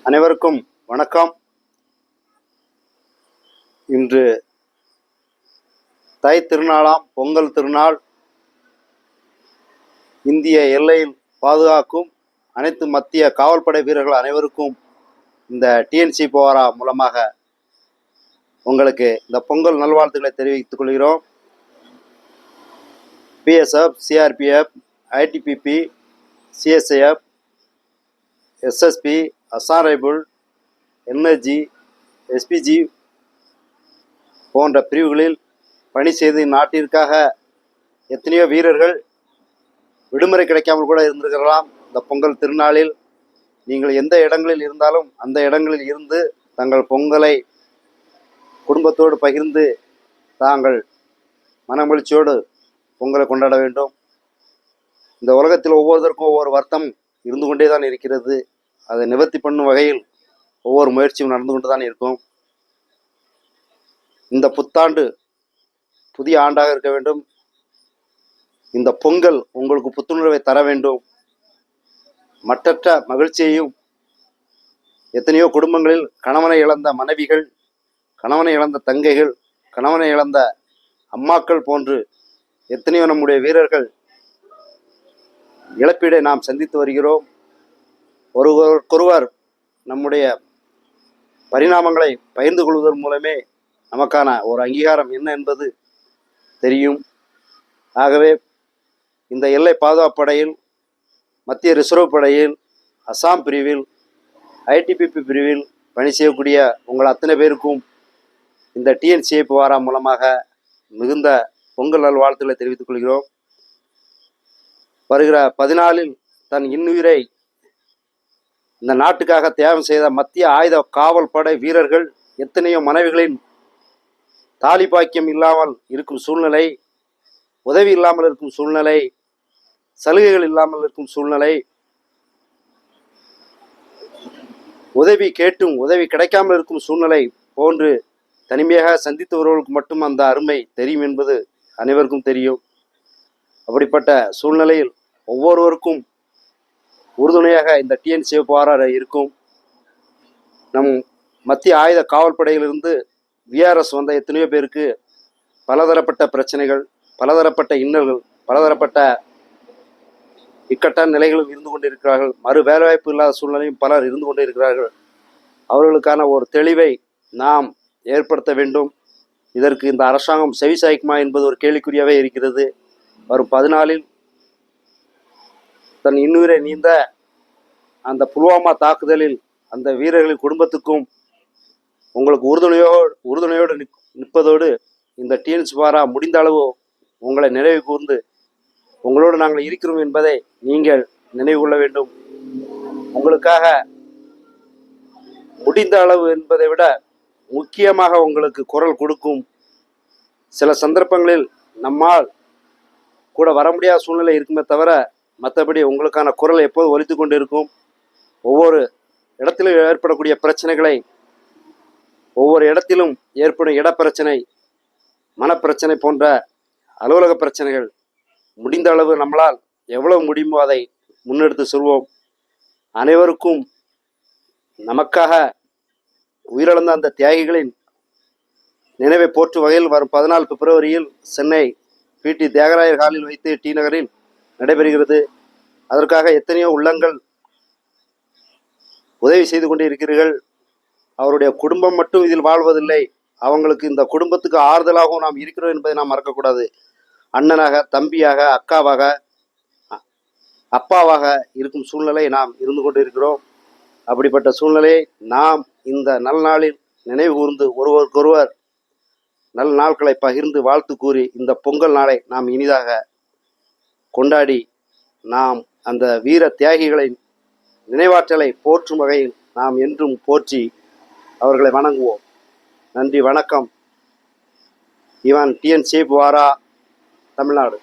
அனைவருக்கும் வணக்கம். இன்று தை திருநாளாம் பொங்கல் திருநாள். இந்திய எல்லையில் பாதுகாக்கும் அனைத்து மத்திய காவல்படை வீரர்கள் அனைவருக்கும் இந்த டிஎன்சி போரா மூலமாக உங்களுக்கு இந்த பொங்கல் நல்வாழ்த்துக்களை தெரிவித்துக் கொள்கிறோம். BSF, CRPF, ITBP, CISF, SSB, Assam rifle, NSG, SPG போன்ற பிரிவுகளில் பணி செய்து நாட்டிற்காக எத்தனையோ வீரர்கள் விடுமுறை கிடைக்காமல் கூட இருந்திருக்கலாம். இந்த பொங்கல் திருநாளில் நீங்கள் எந்த இடங்களில் இருந்தாலும் அந்த இடங்களில் இருந்து தங்கள் பொங்கலை குடும்பத்தோடு பகிர்ந்து தாங்கள் மனமகிழ்ச்சியோடு பொங்கலை கொண்டாட வேண்டும். இந்த உலகத்தில் ஒவ்வொருத்தருக்கும் ஒவ்வொரு வருத்தம் இருந்து கொண்டே தான் இருக்கிறது. அதை நிவர்த்தி பண்ணும் வகையில் ஒவ்வொரு முயற்சியும் நடந்து கொண்டு தான் இருக்கும். இந்த புத்தாண்டு புதிய ஆண்டாக இருக்க வேண்டும். இந்த பொங்கல் உங்களுக்கு புத்துணர்வை தர வேண்டும். மற்றற்ற மகிழ்ச்சியையும், எத்தனையோ குடும்பங்களில் கணவனை இழந்த மனைவிகள், கணவனை இழந்த தங்கைகள், கணவனை இழந்த அம்மாக்கள் போன்று எத்தனையோ நம்முடைய வீரர்கள் இழப்பீடை நாம் சந்தித்து வருகிறோம். ஒருவருக்கொருவர் நம்முடைய பரிணாமங்களை பகிர்ந்து கொள்வதன் மூலமே நமக்கான ஒரு அங்கீகாரம் என்ன என்பது தெரியும். ஆகவே இந்த எல்லை பாதுகாப்பு படையில், மத்திய ரிசர்வ் படையில், அசாம் பிரிவில், ஐடிபிபி பிரிவில் பணி செய்யக்கூடிய உங்கள் அத்தனை பேருக்கும் இந்த டிஎன்சிஐ போரா மூலமாக மிகுந்த பொங்கல் நல்வாழ்த்துக்களை தெரிவித்துக் கொள்கிறோம். வருகிற 14 தன் இன்னுயிரை இந்த நாட்டுக்காக தியாகம் செய்த மத்திய ஆயுத காவல் படை வீரர்கள், எத்தனையோ மனைவிகளின் தாலி பாக்கியம் இல்லாமல் இருக்கும் சூழ்நிலை, உதவி இல்லாமல் இருக்கும் சூழ்நிலை, சலுகைகள் இல்லாமல் இருக்கும் சூழ்நிலை, உதவி கேட்டும் உதவி கிடைக்காமல் இருக்கும் சூழ்நிலை போன்று தனிமையாக சந்தித்தவர்களுக்கு மட்டும் அந்த அருமை தெரியும் என்பது அனைவருக்கும் தெரியும். அப்படிப்பட்ட சூழ்நிலையில் ஒவ்வொருவருக்கும் உறுதுணையாக இந்த டிஎன்சி போரா இருக்கும். நம் மத்திய ஆயுத காவல் படையிலிருந்து விஆர்எஸ் வந்த எத்தனையோ பேருக்கு பலதரப்பட்ட பிரச்சனைகள், பலதரப்பட்ட இன்னல்கள், பலதரப்பட்ட இக்கட்டான நிலைகளும் இருந்து கொண்டிருக்கிறார்கள். மறு வேலைவாய்ப்பு இல்லாத சூழ்நிலையும் பலர் இருந்து கொண்டிருக்கிறார்கள். அவர்களுக்கான ஒரு தெளிவை நாம் ஏற்படுத்த வேண்டும். இதற்கு இந்த அரசாங்கம் செவிசாய்க்குமா என்பது ஒரு கேள்விக்குறியாகவே இருக்கிறது. வரும் 14 தன் இன்னுயிரை நீந்த அந்த புல்வாமா தாக்குதலில் அந்த வீரர்களின் குடும்பத்துக்கும் உங்களுக்கு உறுதுணையோடு நிற்பதோடு இந்த டிஎன்சி போரா முடிந்த அளவு உங்களை நினைவு கூர்ந்து உங்களோடு நாங்கள் இருக்கிறோம் என்பதை நீங்கள் நினைவு கொள்ள வேண்டும். உங்களுக்காக முடிந்த அளவு என்பதை விட முக்கியமாக உங்களுக்கு குரல் கொடுக்கும். சில சந்தர்ப்பங்களில் நம்மால் கூட வர முடியாத சூழ்நிலை இருக்குமே தவிர மற்றபடி உங்களுக்கான குரல் எப்போது ஒலித்து கொண்டு இருக்கும். ஒவ்வொரு இடத்திலும் ஏற்படக்கூடிய பிரச்சனைகளை, ஒவ்வொரு இடத்திலும் ஏற்படும் இடப்பிரச்சனை, மனப்பிரச்சனை போன்ற அலுவலக பிரச்சனைகள் முடிந்த அளவு நம்மளால் எவ்வளவு முடியுமோ அதை முன்னெடுத்து சொல்வோம். அனைவருக்கும் நமக்காக உயிரிழந்த அந்த தியாகிகளின் நினைவை போற்றும் வகையில் வரும் 14 பிப்ரவரியில் சென்னை பிடி தியாகராயர் ஹாலில் வைத்து டி நகரில் நடைபெறுகிறது. அதற்காக எத்தனையோ உள்ளங்கள் உதவி செய்து கொண்டே இருக்கிறீர்கள். அவருடைய குடும்பம் மட்டும் இதில் வாழ்வதில்லை, அவங்களுக்கு இந்த குடும்பத்துக்கு ஆறுதலாகவும் நாம் இருக்கிறோம் என்பதை நாம் மறக்கக்கூடாது. அண்ணனாக, தம்பியாக, அக்காவாக, அப்பாவாக இருக்கும் சூழ்நிலை நாம் இருந்து கொண்டு இருக்கிறோம். அப்படிப்பட்ட சூழ்நிலையை நாம் இந்த நல்நாளில் நினைவு கூர்ந்து ஒருவருக்கொருவர் நல் நாட்களை பகிர்ந்து வாழ்த்து கூறி இந்த பொங்கல் நாளை நாம் இனிதாக கொண்டாடி நாம் அந்த வீர தியாகிகளின் நினைவாற்றலை போற்றும் வகையில் நாம் என்றும் போற்றி அவர்களை வணங்குவோம். நன்றி, வணக்கம். இவன் டிஎன்சி போரா, தமிழ்நாடு.